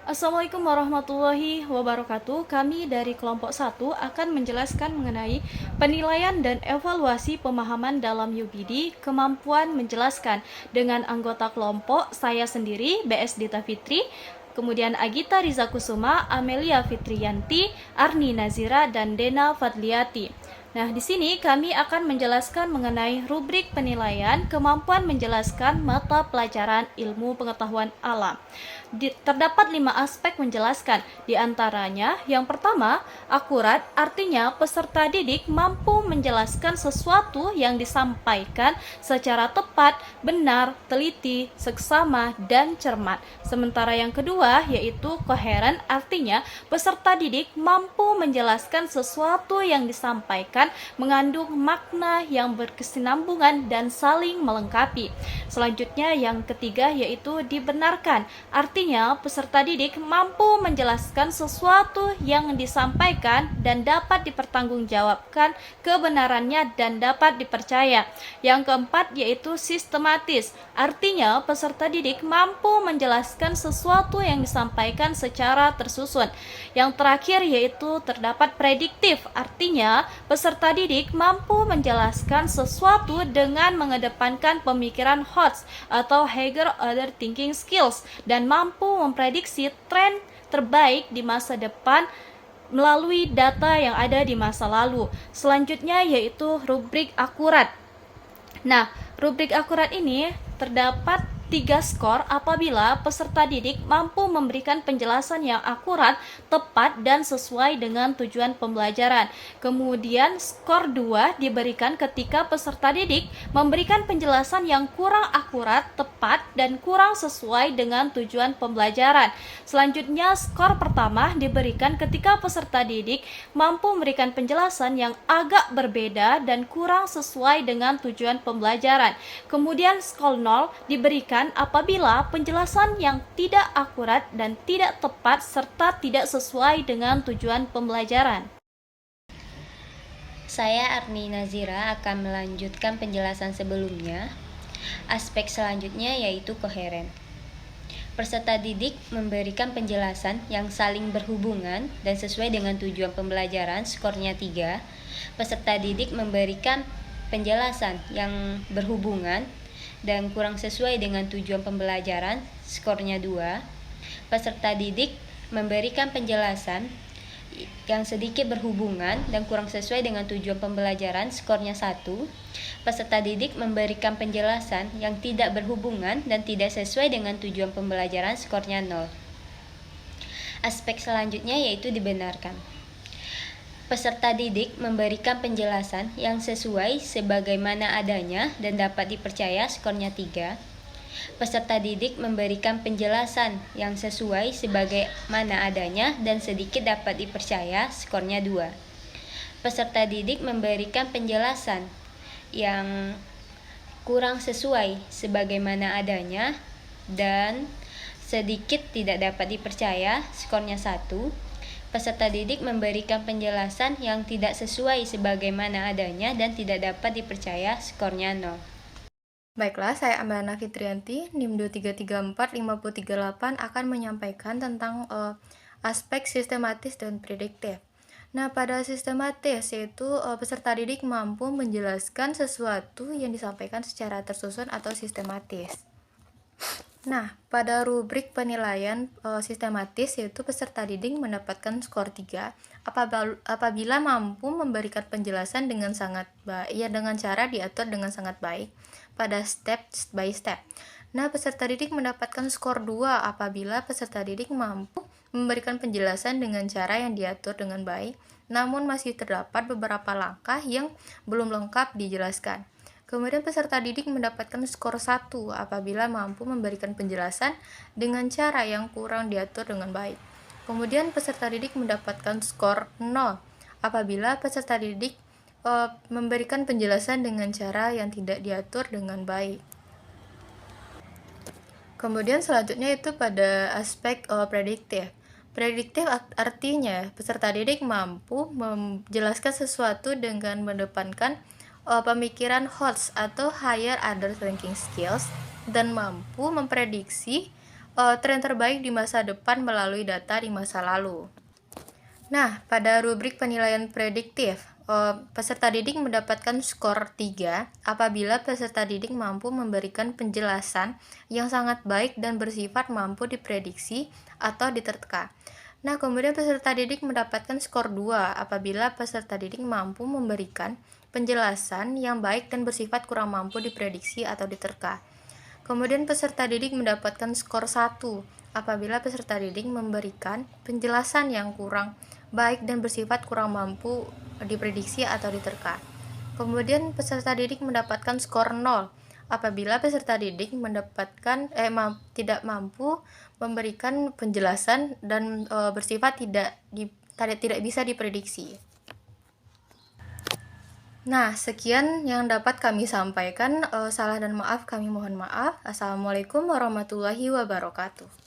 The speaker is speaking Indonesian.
Assalamualaikum warahmatullahi wabarakatuh. Kami dari kelompok 1 akan menjelaskan mengenai penilaian dan evaluasi pemahaman dalam UPD, kemampuan menjelaskan dengan anggota kelompok saya sendiri, BS Dita Fitri, kemudian Agita Riza Kusuma, Amelia Fitriyanti, Arni Nazira, dan Dena Fadliati. Nah, di sini kami akan menjelaskan mengenai rubrik penilaian kemampuan menjelaskan mata pelajaran ilmu pengetahuan alam. Terdapat 5 aspek menjelaskan, di antaranya yang pertama, akurat, artinya peserta didik mampu menjelaskan sesuatu yang disampaikan secara tepat, benar, teliti, seksama, dan cermat. Sementara yang kedua yaitu koheren, artinya peserta didik mampu menjelaskan sesuatu yang disampaikan mengandung makna yang berkesinambungan dan saling melengkapi. Selanjutnya yang ketiga yaitu dibenarkan, artinya peserta didik mampu menjelaskan sesuatu yang disampaikan dan dapat dipertanggungjawabkan kebenarannya dan dapat dipercaya. Yang keempat yaitu sistematis, artinya peserta didik mampu menjelaskan sesuatu yang disampaikan secara tersusun. Yang terakhir yaitu terdapat prediktif, artinya peserta didik mampu menjelaskan sesuatu dengan mengedepankan pemikiran Hodge atau Higher Order Thinking Skills dan mampu memprediksi tren terbaik di masa depan melalui data yang ada di masa lalu. Selanjutnya yaitu rubrik akurat. Nah, rubrik akurat ini terdapat 3 skor apabila peserta didik mampu memberikan penjelasan yang akurat, tepat, dan sesuai dengan tujuan pembelajaran. Kemudian skor 2 diberikan ketika peserta didik memberikan penjelasan yang kurang akurat, tepat, dan kurang sesuai dengan tujuan pembelajaran. Selanjutnya skor pertama diberikan ketika peserta didik mampu memberikan penjelasan yang agak berbeda dan kurang sesuai dengan tujuan pembelajaran. Kemudian skor 0 diberikan apabila penjelasan yang tidak akurat dan tidak tepat serta tidak sesuai dengan tujuan pembelajaran. Saya Arni Nazira akan melanjutkan penjelasan sebelumnya. Aspek selanjutnya yaitu koheren. Peserta didik memberikan penjelasan yang saling berhubungan dan sesuai dengan tujuan pembelajaran, skornya 3. Peserta didik memberikan penjelasan yang berhubungan dan kurang sesuai dengan tujuan pembelajaran, skornya 2. Peserta didik memberikan penjelasan yang sedikit berhubungan dan kurang sesuai dengan tujuan pembelajaran, skornya 1. Peserta didik memberikan penjelasan yang tidak berhubungan dan tidak sesuai dengan tujuan pembelajaran, skornya 0. Aspek selanjutnya yaitu dibenarkan. Peserta didik memberikan penjelasan yang sesuai sebagaimana adanya dan dapat dipercaya, skornya 3. Peserta didik memberikan penjelasan yang sesuai sebagaimana adanya dan sedikit dapat dipercaya, skornya 2. Peserta didik memberikan penjelasan yang kurang sesuai sebagaimana adanya dan sedikit tidak dapat dipercaya, skornya 1. Peserta didik memberikan penjelasan yang tidak sesuai sebagaimana adanya dan tidak dapat dipercaya, skornya 0. Baiklah, saya Amelia Fitriyanti, NIM 2334538 akan menyampaikan tentang aspek sistematis dan prediktif. Nah, pada sistematis yaitu peserta didik mampu menjelaskan sesuatu yang disampaikan secara tersusun atau sistematis. Nah, pada rubrik penilaian sistematis yaitu peserta didik mendapatkan skor 3 apabila mampu memberikan penjelasan dengan sangat baik, dengan cara diatur dengan sangat baik pada step by step. Nah, peserta didik mendapatkan skor 2 apabila peserta didik mampu memberikan penjelasan dengan cara yang diatur dengan baik, namun masih terdapat beberapa langkah yang belum lengkap dijelaskan. Kemudian peserta didik mendapatkan skor 1 apabila mampu memberikan penjelasan dengan cara yang kurang diatur dengan baik. Kemudian peserta didik mendapatkan skor 0 apabila peserta didik memberikan penjelasan dengan cara yang tidak diatur dengan baik. Kemudian selanjutnya itu pada aspek prediktif. Prediktif artinya peserta didik mampu menjelaskan sesuatu dengan mendepankan pemikiran Hodge atau Higher Order Thinking Skills dan mampu memprediksi tren terbaik di masa depan melalui data di masa lalu. Nah, pada rubrik penilaian prediktif, peserta didik mendapatkan skor 3 apabila peserta didik mampu memberikan penjelasan yang sangat baik dan bersifat mampu diprediksi atau diterka. Nah, kemudian peserta didik mendapatkan skor 2 apabila peserta didik mampu memberikan penjelasan yang baik dan bersifat kurang mampu diprediksi atau diterka. Kemudian peserta didik mendapatkan skor 1 apabila peserta didik memberikan penjelasan yang kurang baik dan bersifat kurang mampu diprediksi atau diterka. Kemudian peserta didik mendapatkan skor 0 apabila peserta didik tidak mampu memberikan penjelasan dan bersifat tidak bisa diprediksi. Nah, sekian yang dapat kami sampaikan. Salah dan maaf kami mohon maaf. Assalamualaikum warahmatullahi wabarakatuh.